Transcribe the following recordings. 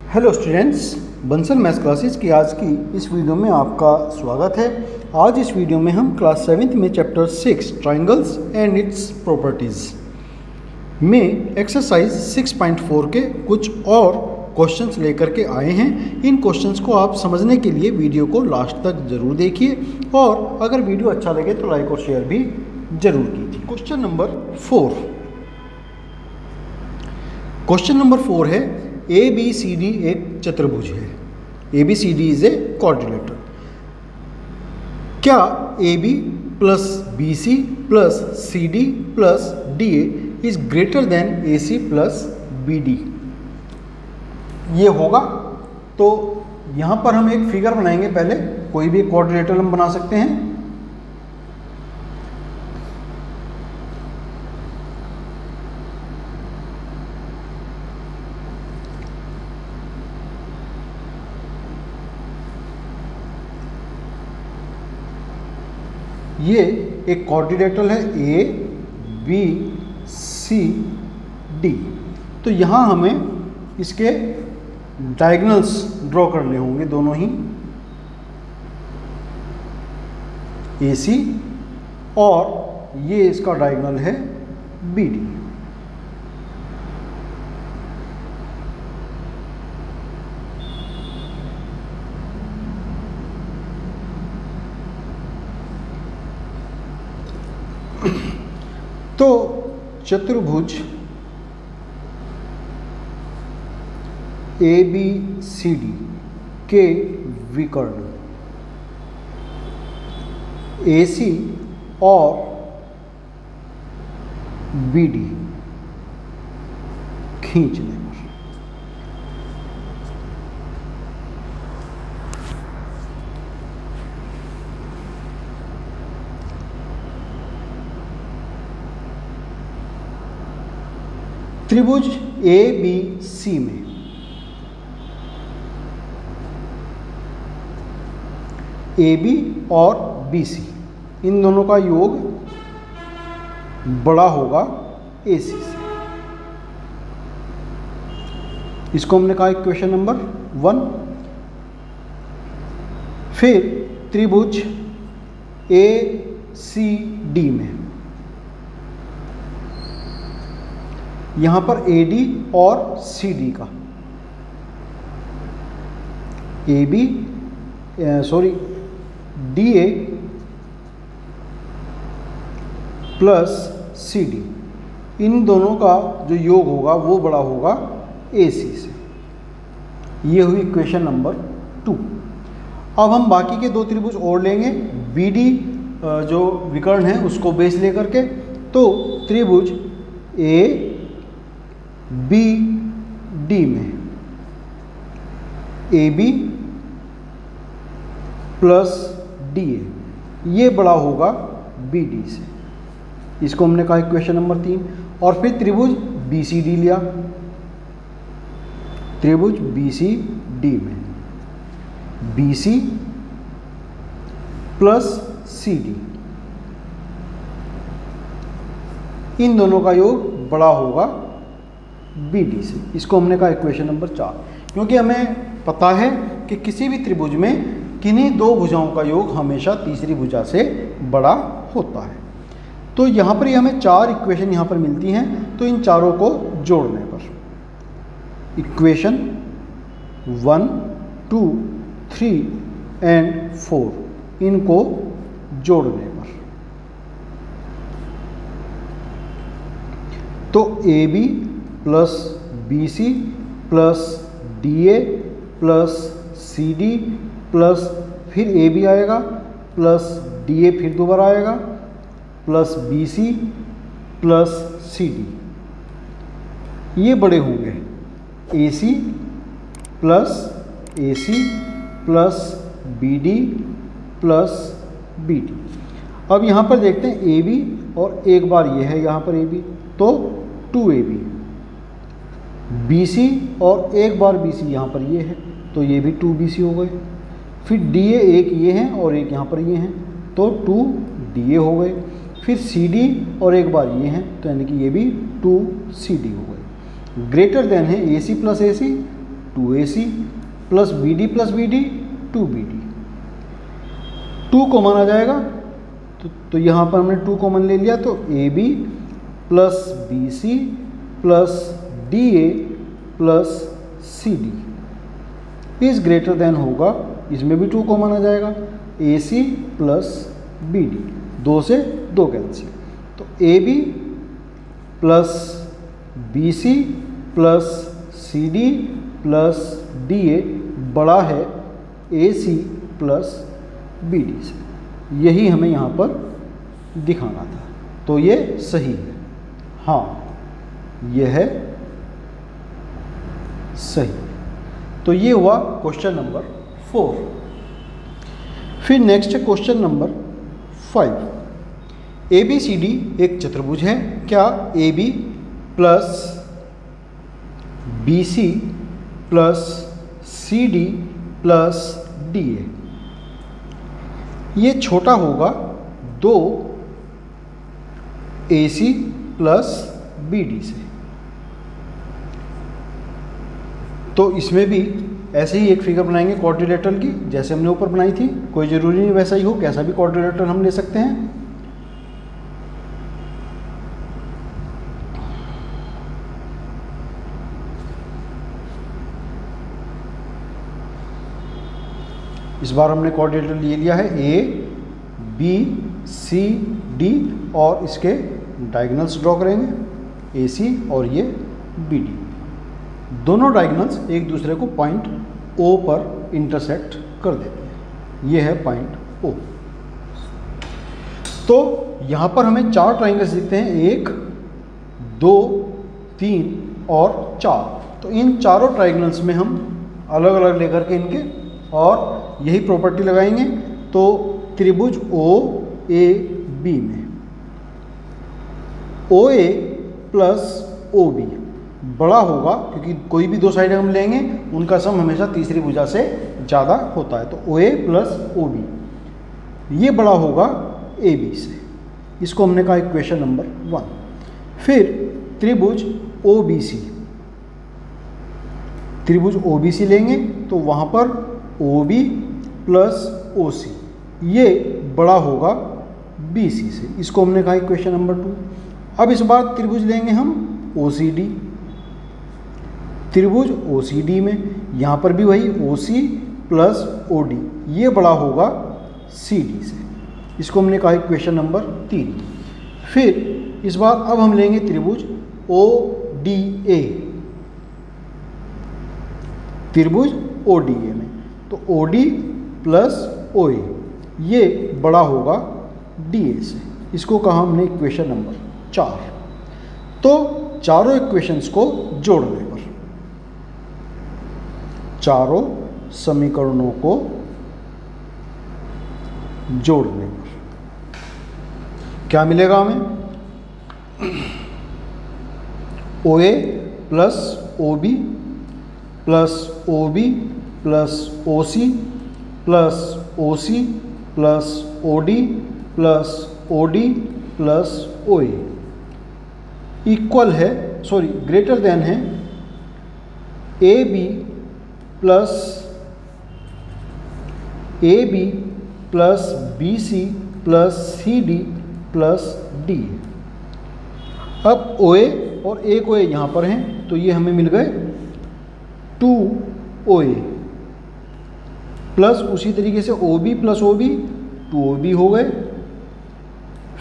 Hello students, Bansal maths classes की आज की इस वीडियो में आपका स्वागत है। आज इस वीडियो में हम क्लास 7th में chapter 6 triangles and it's properties में एक्सरसाइज 6.4 के कुछ और क्वेश्चंस लेकर के आए हैं। इन क्वेश्चंस को आप समझने के लिए वीडियो को लास्ट तक ज़रूर देखिए और अगर वीडियो अच्छा लगे तो लाइक और शेयर भी ज़रूर कीजिए। क्वेश्चन नंबर 4 है ABCD एक चतुर्भुज है। ABCD is a quadrilateral. क्या AB plus BC plus CD plus DA is greater then AC plus BD? ये होगा तो यहाँ पर हम एक फिगर बनाएंगे। पहले कोई भी क्वाड्रिलेटरल हम बना सकते हैं। ये एक क्वाड्रिलेटरल है ABCD। तो यहाँ हमें इसके डायगोनल्स ड्रॉ करने होंगे, दोनों ही AC और ये इसका डायगोनल है BD। तो चतुर्भुज ABCD के विकर्ण AC और BD खींचने पर त्रिभुज ABC में AB और BC इन दोनों का योग बड़ा होगा AC से। इसको हमने कहा इक्वेशन नंबर 1। फिर त्रिभुज ACD में यहाँ पर AD और CD का DA प्लस CD इन दोनों का जो योग होगा वो बड़ा होगा AC से। ये हुई इक्वेशन नंबर 2। अब हम बाकी के दो त्रिभुज और लेंगे। BD जो विकर्ण है उसको बेस लेकर के, तो त्रिभुज ABD में AB प्लस DA ये बड़ा होगा BD से। इसको हमने कहा इक्वेशन नंबर 3। और फिर त्रिभुज BCD लिया। त्रिभुज BCD में BC प्लस CD इन दोनों का योग बड़ा होगा BD से। इसको हमने कहा इक्वेशन नंबर 4। क्योंकि हमें पता है कि किसी भी त्रिभुज में किन्हीं दो भुजाओं का योग हमेशा तीसरी भुजा से बड़ा होता है। तो यहाँ पर हमें 4 इक्वेशन यहाँ पर मिलती हैं। तो इन चारों को जोड़ने पर इक्वेशन 1, 2, 3 एंड 4 इनको जोड़ने पर तो AB plus BC plus DA plus CD plus फिर AB आएगा प्लस DA फिर दोबारा आएगा प्लस BC प्लस CD ये बड़े होंगे AC plus AC plus BD plus BD। अब यहाँ पर देखते हैं AB और एक बार ये है यहाँ पर AB तो 2AB, BC और एक बार BC यहाँ पर ये है तो ये भी 2BC हो गए। फिर DA एक ये हैं और एक यहाँ पर ये हैं तो 2DA हो गए। फिर CD और एक बार ये हैं तो यानी कि ये भी 2CD हो गए। ग्रेटर देन है AC plus AC 2AC plus BD plus BD 2BD। 2 common आ जाएगा तो यहाँ पर हमने 2 कॉमन ले लिया, तो AB plus BC plus DA plus CD is greater than होगा, इसमें भी 2 कॉमन आ जाएगा, AC प्लस BD, 2 से 2 कैंसिल, तो AB plus BC plus CD plus DA बड़ा है AC प्लस BD से। यही हमें यहाँ पर दिखाना था, तो ये सही है। हाँ, यह है सही। तो ये हुआ क्वेश्चन नंबर 4। फिर नेक्स्ट है क्वेश्चन नंबर 5। ABCD एक चतुर्भुज है, क्या AB plus BC plus CD plus DA ये छोटा होगा 2 AC प्लस BD से। तो इसमें भी ऐसे ही एक फिगर बनाएंगे क्वाड्रिलेटरल की, जैसे हमने ऊपर बनाई थी। कोई ज़रूरी नहीं वैसा ही हो, कैसा भी क्वाड्रिलेटरल हम ले सकते हैं। इस बार हमने क्वाड्रिलेटरल ले लिया है ABCD और इसके डायगोनल्स ड्रॉ करेंगे AC और ये BD। दोनों डायगोनल्स एक दूसरे को पॉइंट O पर इंटरसेक्ट कर देते हैं। ये है पॉइंट O। तो यहाँ पर हमें 4 ट्राइंगल्स दिखते हैं, 1 2 3 और 4। तो इन चारों ट्राइंगल्स में हम अलग अलग लेकर के इनके और यही प्रॉपर्टी लगाएंगे। तो त्रिभुज OAB में OA प्लस OB बड़ा होगा, क्योंकि कोई भी 2 साइड हम लेंगे उनका सम हमेशा तीसरी भुजा से ज़्यादा होता है। तो OA प्लस OB ये बड़ा होगा AB से। इसको हमने कहा इक्वेशन नंबर 1। फिर त्रिभुज OBC, त्रिभुज OBC लेंगे तो वहाँ पर OB प्लस OC ये बड़ा होगा BC से। इसको हमने कहा इक्वेशन नंबर 2। अब इस बार त्रिभुज लेंगे हम OCD, त्रिभुज OCD में यहाँ पर भी वही OC प्लस OD ये बड़ा होगा CD से। इसको हमने कहा इक्वेशन नंबर 3। फिर इस बार अब हम लेंगे त्रिभुज ODA, त्रिभुज ODA में तो OD प्लस OA ये बड़ा होगा DA से। इसको कहा हमने इक्वेशन नंबर 4। तो चारों इक्वेशंस को जोड़ने पर, चारों समीकरणों को जोड़ने पर क्या मिलेगा हमें? OA plus OB plus OB plus OC plus OC plus OD plus OD plus OA equal है, सॉरी ग्रेटर देन है AB plus BC plus CD plus D। अब OA और एक OA यहाँ पर हैं तो ये हमें मिल गए 2OA प्लस उसी तरीके से OB प्लस OB 2OB हो गए।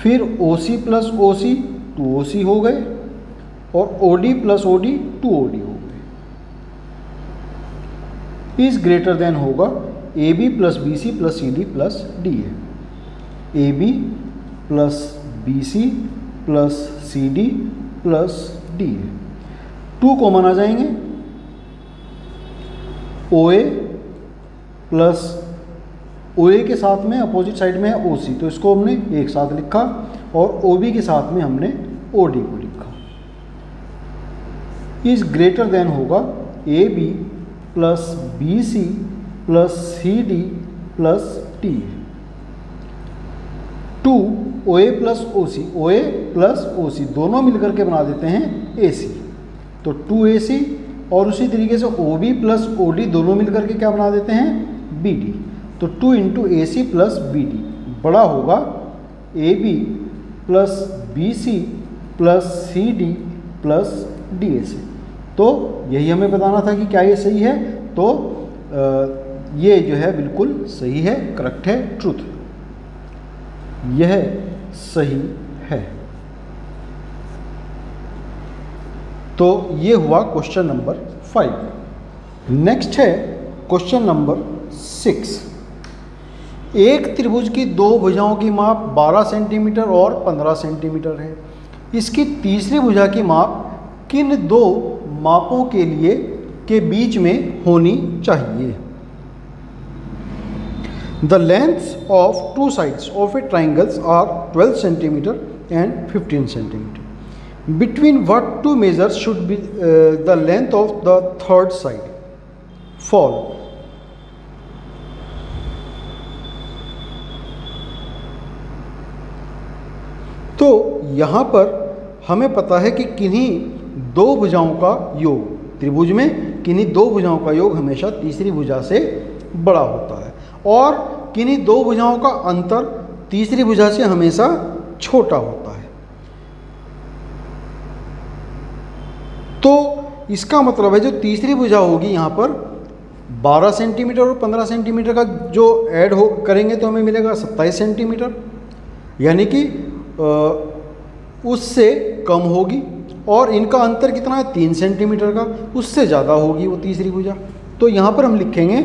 फिर OC प्लस OC 2OC हो गए और OD प्लस OD 2OD हो गए। इज ग्रेटर देन होगा AB plus BC plus CD plus DA। AB plus BC plus CD plus DA 2 common आ जाएंगे। OA प्लस OA के साथ में अपोजिट साइड में है OC तो इसको हमने एक साथ लिखा और OB के साथ में हमने OD को लिखा। इज ग्रेटर देन होगा AB plus BC plus CD plus DA। 2 OA plus OC, OA plus OC दोनों मिलकर के बना देते हैं AC। तो 2AC और उसी तरीके से OB प्लस OD दोनों मिलकर के क्या बना देते हैं, BD। तो 2 इंटू AC प्लस BD बड़ा होगा AB plus BC plus CD plus DA से। तो यही हमें बताना था कि क्या ये सही है। तो ये जो है बिल्कुल सही है, करेक्ट है, ट्रूथ, यह सही है। तो ये हुआ क्वेश्चन नंबर 5। नेक्स्ट है क्वेश्चन नंबर 6। एक त्रिभुज की दो भुजाओं की माप 12 सेंटीमीटर और 15 सेंटीमीटर है। इसकी तीसरी भुजा की माप किन दो मापों के लिए के बीच में होनी चाहिए। The lengths of two sides of a triangle are 12 centimeter and 15 centimeter. Between what two measures should be the length of the third side fall? तो यहाँ पर हमें पता है कि किन्हीं दो भुजाओं का योग, त्रिभुज में किन्हीं दो भुजाओं का योग हमेशा तीसरी भुजा से बड़ा होता है और किन्हीं दो भुजाओं का अंतर तीसरी भुजा से हमेशा छोटा होता है। तो इसका मतलब है जो तीसरी भुजा होगी यहाँ पर 12 सेंटीमीटर और 15 सेंटीमीटर का जो ऐड हो करेंगे तो हमें मिलेगा 27 सेंटीमीटर, यानी कि उससे कम होगी। और इनका अंतर कितना है, 3 सेंटीमीटर का, उससे ज़्यादा होगी वो तीसरी भुजा। तो यहाँ पर हम लिखेंगे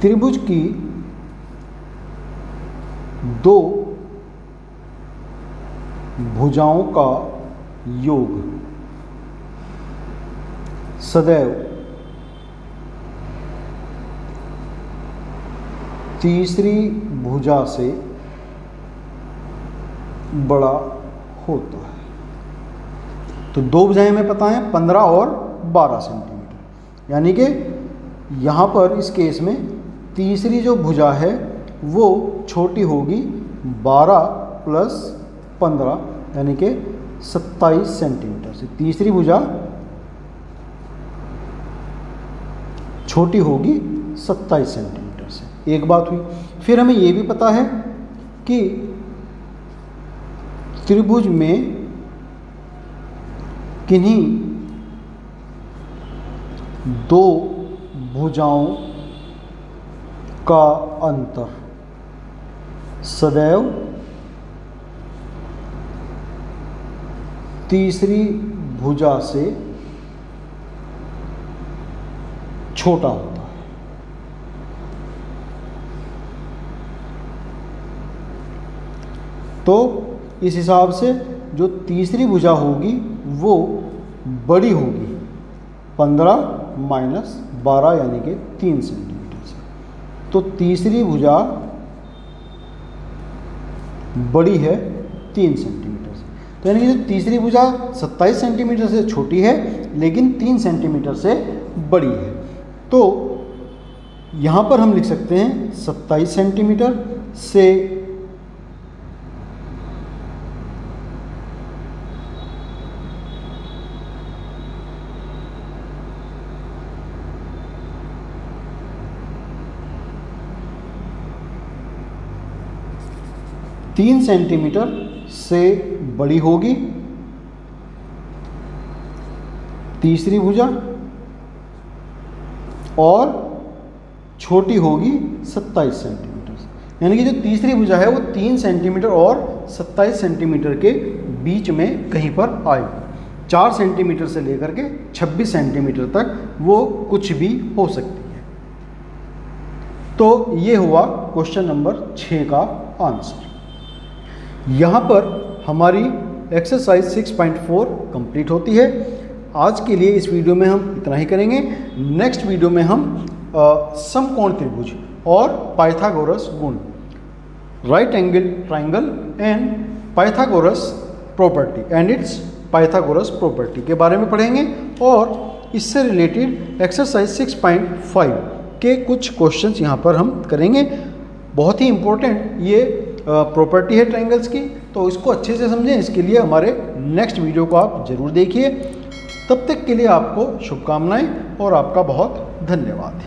त्रिभुज की दो भुजाओं का योग सदैव तीसरी भुजा से बड़ा होता है। तो दो भुजाएं हमें पता है 15 और 12 सेंटीमीटर, यानी कि यहाँ पर इस केस में तीसरी जो भुजा है वो छोटी होगी 12 प्लस 15 यानी कि 27 सेंटीमीटर से। तीसरी भुजा छोटी होगी 27 सेंटीमीटर से। एक बात हुई। फिर हमें ये भी पता है कि त्रिभुज में किन्हीं दो भुजाओं का अंतर सदैव तीसरी भुजा से छोटा होता है। तो इस हिसाब से जो तीसरी भुजा होगी वो बड़ी होगी 15 माइनस 12 यानी कि 3 सेंटीमीटर से। तो तीसरी भुजा बड़ी है 3 सेंटीमीटर से। तो यानी कि जो तीसरी भुजा 27 सेंटीमीटर से छोटी है लेकिन 3 सेंटीमीटर से बड़ी है। तो यहाँ पर हम लिख सकते हैं 27 सेंटीमीटर से 3 सेंटीमीटर से बड़ी होगी तीसरी भुजा और छोटी होगी 27 सेंटीमीटर से। यानी कि जो तीसरी भुजा है वो 3 सेंटीमीटर और 27 सेंटीमीटर के बीच में कहीं पर आएगी। 4 सेंटीमीटर से लेकर के 26 सेंटीमीटर तक वो कुछ भी हो सकती है। तो ये हुआ क्वेश्चन नंबर 6 का आंसर। यहाँ पर हमारी एक्सरसाइज 6.4 कंप्लीट होती है। आज के लिए इस वीडियो में हम इतना ही करेंगे। नेक्स्ट वीडियो में हम समकोण त्रिभुज और पाइथागोरस गुण, right angle triangle and Pythagoras property and it's Pythagoras property के बारे में पढ़ेंगे और इससे रिलेटेड एक्सरसाइज 6.5 के कुछ क्वेश्चंस यहाँ पर हम करेंगे। बहुत ही इम्पोर्टेंट ये प्रॉपर्टी है ट्रायंगल्स की, तो इसको अच्छे से समझें, इसके लिए हमारे नेक्स्ट वीडियो को आप ज़रूर देखिए। तब तक के लिए आपको शुभकामनाएं और आपका बहुत धन्यवाद।